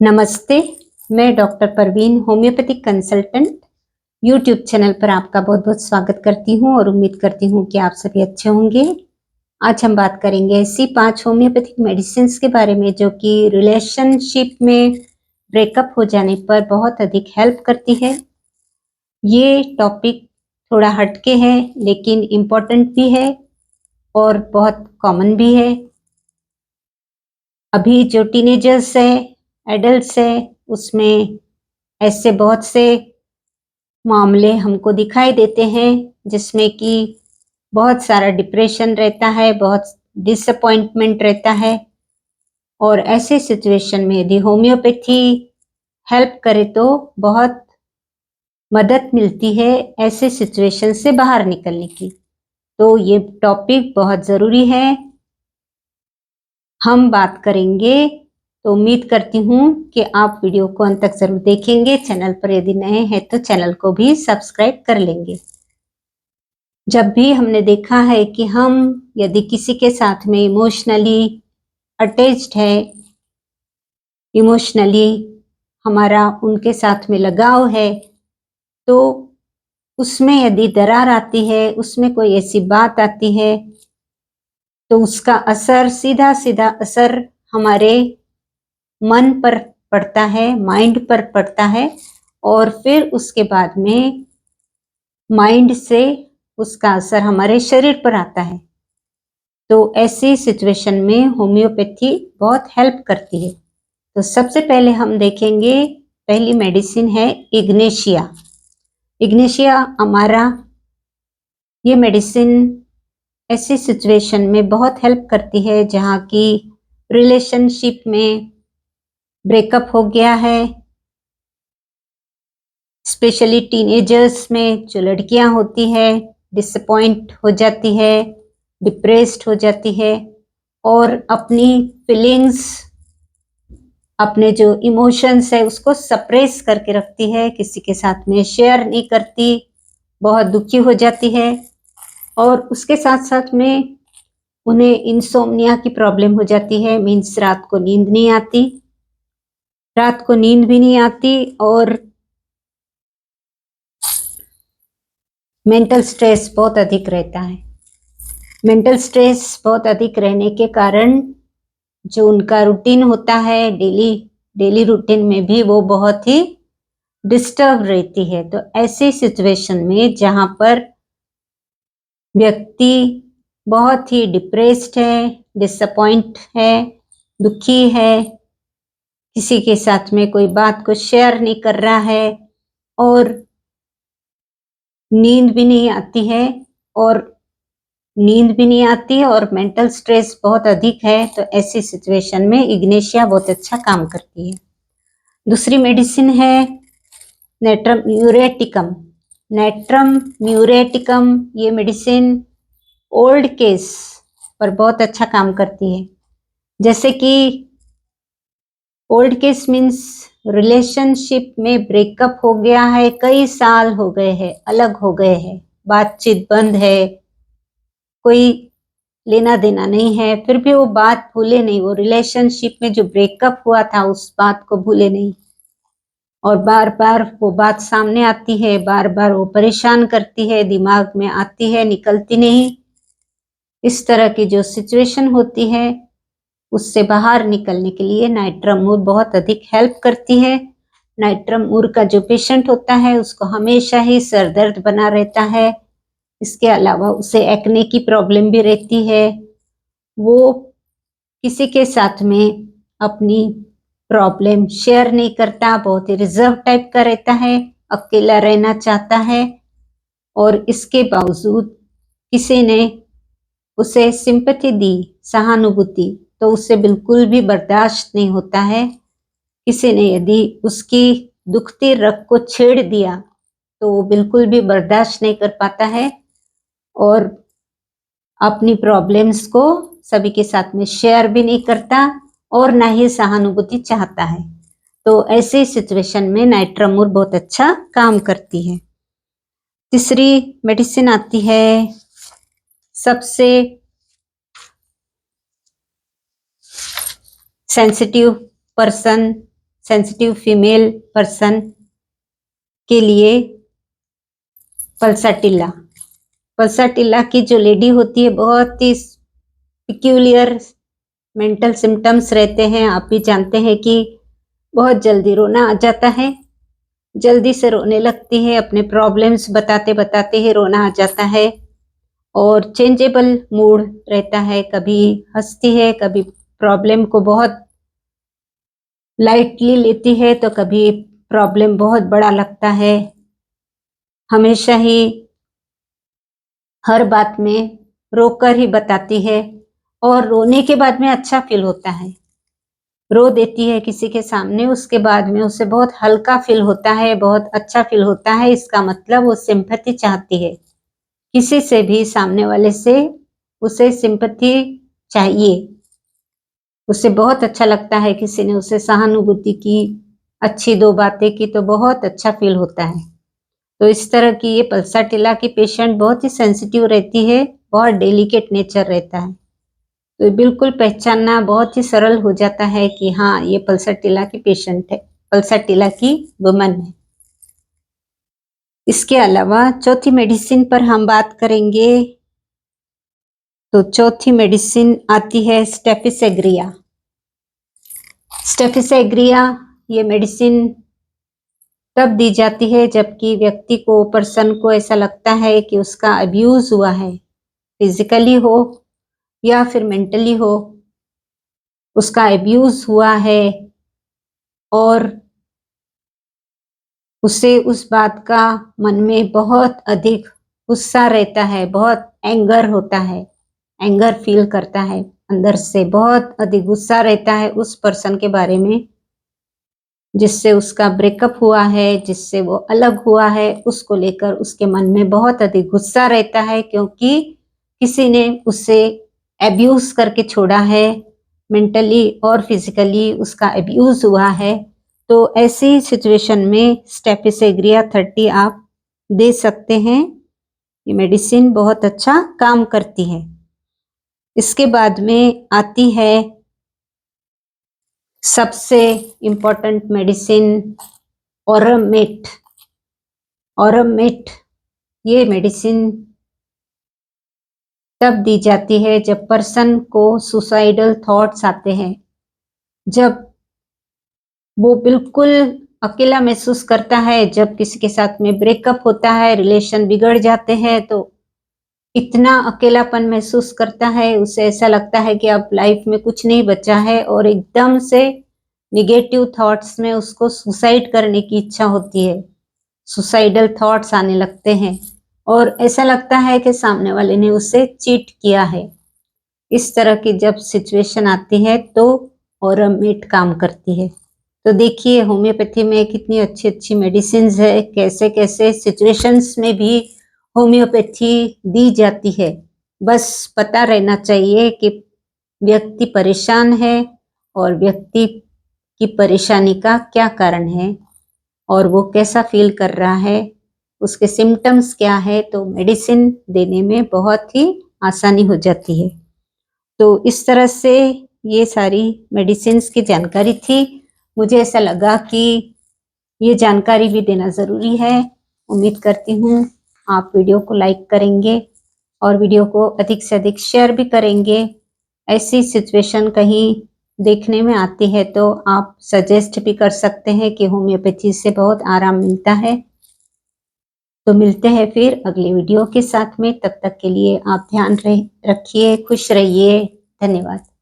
नमस्ते, मैं doctor Parveen homeopathic consultant YouTube channel पर आपका बहुत बहुत स्वागत करती हूँ और उम्मीद करती हूँ कि आप सभी अच्छे होंगे। आज हम बात करेंगे ऐसी 5 होम्योपैथिक मेडिसिन के बारे में जो कि रिलेशनशिप में ब्रेकअप हो जाने पर बहुत अधिक हेल्प करती है। ये टॉपिक थोड़ा हटके है लेकिन इम्पोर्टेंट भी है और बहुत कॉमन भी है। अभी जो टीनेजर्स है, एडल्ट्स है, उसमें ऐसे बहुत से मामले हमको दिखाई देते हैं जिसमें कि बहुत सारा डिप्रेशन रहता है, बहुत डिसअपॉइंटमेंट रहता है और ऐसे सिचुएशन में यदि होम्योपैथी हेल्प करे तो बहुत मदद मिलती है ऐसे सिचुएशन से बाहर निकलने की। तो ये टॉपिक बहुत ज़रूरी है, हम बात करेंगे। तो उम्मीद करती हूँ कि आप वीडियो को अंत तक जरूर देखेंगे। चैनल पर यदि नए हैं तो चैनल को भी सब्सक्राइब कर लेंगे। जब भी हमने देखा है कि हम यदि किसी के साथ में इमोशनली अटैच्ड है, इमोशनली हमारा उनके साथ में लगाव है, तो उसमें यदि दरार आती है, उसमें कोई ऐसी बात आती है तो उसका असर सीधा सीधा असर हमारे मन पर पड़ता है, माइंड पर पड़ता है और फिर उसके बाद में माइंड से उसका असर हमारे शरीर पर आता है। तो ऐसी सिचुएशन में होम्योपैथी बहुत हेल्प करती है। तो सबसे पहले हम देखेंगे, पहली मेडिसिन है इग्नेशिया। इग्नेशिया हमारा ये मेडिसिन ऐसी सिचुएशन में बहुत हेल्प करती है जहाँ की रिलेशनशिप में ब्रेकअप हो गया है, स्पेशली टीनेजर्स में जो लड़कियां होती है डिसअपॉइंट हो जाती है, डिप्रेस्ड हो जाती है और अपनी फीलिंग्स, अपने जो इमोशंस है उसको सप्रेस करके रखती है, किसी के साथ में शेयर नहीं करती, बहुत दुखी हो जाती है और उसके साथ साथ में उन्हें इंसोम्निया की प्रॉब्लम हो जाती है। मीन्स रात को नींद नहीं आती, रात को नींद भी नहीं आती और मेंटल स्ट्रेस बहुत अधिक रहता है। मेंटल स्ट्रेस बहुत अधिक रहने के कारण जो उनका रूटीन होता है, डेली रूटीन में भी वो बहुत ही डिस्टर्ब रहती है। तो ऐसी सिचुएशन में जहाँ पर व्यक्ति बहुत ही डिप्रेस्ड है, डिसअपॉइंट है, दुखी है, किसी के साथ में कोई बात को शेयर नहीं कर रहा है और नींद भी नहीं आती है और मेंटल स्ट्रेस बहुत अधिक है, तो ऐसी सिचुएशन में इग्नेशिया बहुत अच्छा काम करती है। दूसरी मेडिसिन है नेट्रम म्यूरेटिकम। नेट्रम म्यूरेटिकम ये मेडिसिन ओल्ड केस पर बहुत अच्छा काम करती है। जैसे कि ओल्ड केस मीन्स रिलेशनशिप में ब्रेकअप हो गया है, कई साल हो गए हैं, अलग हो गए हैं, बातचीत बंद है, कोई लेना देना नहीं है, फिर भी वो बात भूले नहीं, वो रिलेशनशिप में जो ब्रेकअप हुआ था उस बात को भूले नहीं और बार बार वो बात सामने आती है, बार बार वो परेशान करती है, दिमाग में आती है, निकलती नहीं। इस तरह की जो सिचुएशन होती है उससे बाहर निकलने के लिए नाइट्रामूर बहुत अधिक हेल्प करती है। नाइट्रामूर का जो पेशेंट होता है उसको हमेशा ही सर दर्द बना रहता है, इसके अलावा उसे एक्ने की प्रॉब्लम भी रहती है, वो किसी के साथ में अपनी प्रॉब्लम शेयर नहीं करता, बहुत ही रिजर्व टाइप का रहता है, अकेला रहना चाहता है और इसके बावजूद किसी ने उसे सिंपैथी दी, सहानुभूति, तो उसे बिल्कुल भी बर्दाश्त नहीं होता है। किसी ने यदि उसकी दुखती रग को छेड़ दिया तो वो बिल्कुल भी बर्दाश्त नहीं कर पाता है और अपनी प्रॉब्लम्स को सभी के साथ में शेयर भी नहीं करता और ना ही सहानुभूति चाहता है। तो ऐसे सिचुएशन में नाइट्रामूर बहुत अच्छा काम करती है। तीसरी मेडिसिन आती है सबसे sensitive person, sensitive female person के लिए पल्साटिल्ला। पल्साटिल्ला की जो लेडी होती है बहुत ही पिक्यूलियर मेंटल सिम्टम्स रहते हैं। आप भी जानते हैं कि बहुत जल्दी रोना आ जाता है, जल्दी से रोने लगती है, अपने प्रॉब्लम्स बताते बताते ही रोना आ जाता है और चेंजेबल मूड रहता है। कभी हंसती है, कभी प्रॉब्लम को बहुत लाइटली लेती है तो कभी प्रॉब्लम बहुत बड़ा लगता है। हमेशा ही हर बात में रोकर ही बताती है और रोने के बाद में अच्छा फील होता है। रो देती है किसी के सामने, उसके बाद में उसे बहुत हल्का फील होता है, बहुत अच्छा फील होता है। इसका मतलब वो सिंपैथी चाहती है, किसी से भी सामने वाले से उसे सिंपैथी चाहिए। उसे बहुत अच्छा लगता है किसी ने उसे सहानुभूति की, अच्छी दो बातें की तो बहुत अच्छा फील होता है। तो इस तरह की ये पल्साटिल्ला की पेशेंट बहुत ही सेंसिटिव रहती है, बहुत डेलिकेट नेचर रहता है। तो बिल्कुल पहचानना बहुत ही सरल हो जाता है कि हाँ ये पल्साटिल्ला की पेशेंट है, पल्साटिल्ला की वुमन है। इसके अलावा चौथी मेडिसिन पर हम बात करेंगे तो चौथी मेडिसिन आती है स्टेफिसेग्रिया। स्टेफिसेग्रिया ये मेडिसिन तब दी जाती है जबकि व्यक्ति को, पर्सन को ऐसा लगता है कि उसका अब्यूज हुआ है, फिजिकली हो या फिर मेंटली हो, उसका अब्यूज हुआ है और उसे उस बात का मन में बहुत अधिक गुस्सा रहता है, बहुत एंगर होता है, एंगर फील करता है अंदर से, बहुत अधिक गुस्सा रहता है उस पर्सन के बारे में जिससे उसका ब्रेकअप हुआ है, जिससे वो अलग हुआ है, उसको लेकर उसके मन में बहुत अधिक गुस्सा रहता है क्योंकि किसी ने उसे एब्यूज करके छोड़ा है, मेंटली और फिजिकली उसका एब्यूज हुआ है। तो ऐसी सिचुएशन में स्टेफिसेग्रिया 30 आप दे सकते हैं। ये मेडिसिन बहुत अच्छा काम करती है। इसके बाद में आती है सबसे इम्पोर्टेंट मेडिसिन ऑरमेट। ऑरमेट ये मेडिसिन तब दी जाती है जब पर्सन को सुसाइडल थॉट्स आते हैं, जब वो बिल्कुल अकेला महसूस करता है, जब किसी के साथ में ब्रेकअप होता है, रिलेशन बिगड़ जाते हैं तो इतना अकेलापन महसूस करता है, उसे ऐसा लगता है कि अब लाइफ में कुछ नहीं बचा है और एकदम से निगेटिव थॉट्स में उसको सुसाइड करने की इच्छा होती है, सुसाइडल थॉट्स आने लगते हैं और ऐसा लगता है कि सामने वाले ने उसे चीट किया है। इस तरह की जब सिचुएशन आती है तो ऑरमेट काम करती है। तो देखिए होम्योपैथी में कितनी अच्छी अच्छी मेडिसिन है, कैसे कैसे सिचुएशंस में भी होम्योपैथी दी जाती है। बस पता रहना चाहिए कि व्यक्ति परेशान है और व्यक्ति की परेशानी का क्या कारण है और वो कैसा फील कर रहा है, उसके सिम्टम्स क्या है, तो मेडिसिन देने में बहुत ही आसानी हो जाती है। तो इस तरह से ये सारी मेडिसिन्स की जानकारी थी। मुझे ऐसा लगा कि ये जानकारी भी देना ज़रूरी है। उम्मीद करती हूँ आप वीडियो को लाइक करेंगे और वीडियो को अधिक से अधिक शेयर भी करेंगे। ऐसी सिचुएशन कहीं देखने में आती है तो आप सजेस्ट भी कर सकते हैं कि होम्योपैथी से बहुत आराम मिलता है। तो मिलते हैं फिर अगले वीडियो के साथ में, तब तक के लिए आप ध्यान रखिए, खुश रहिए। धन्यवाद।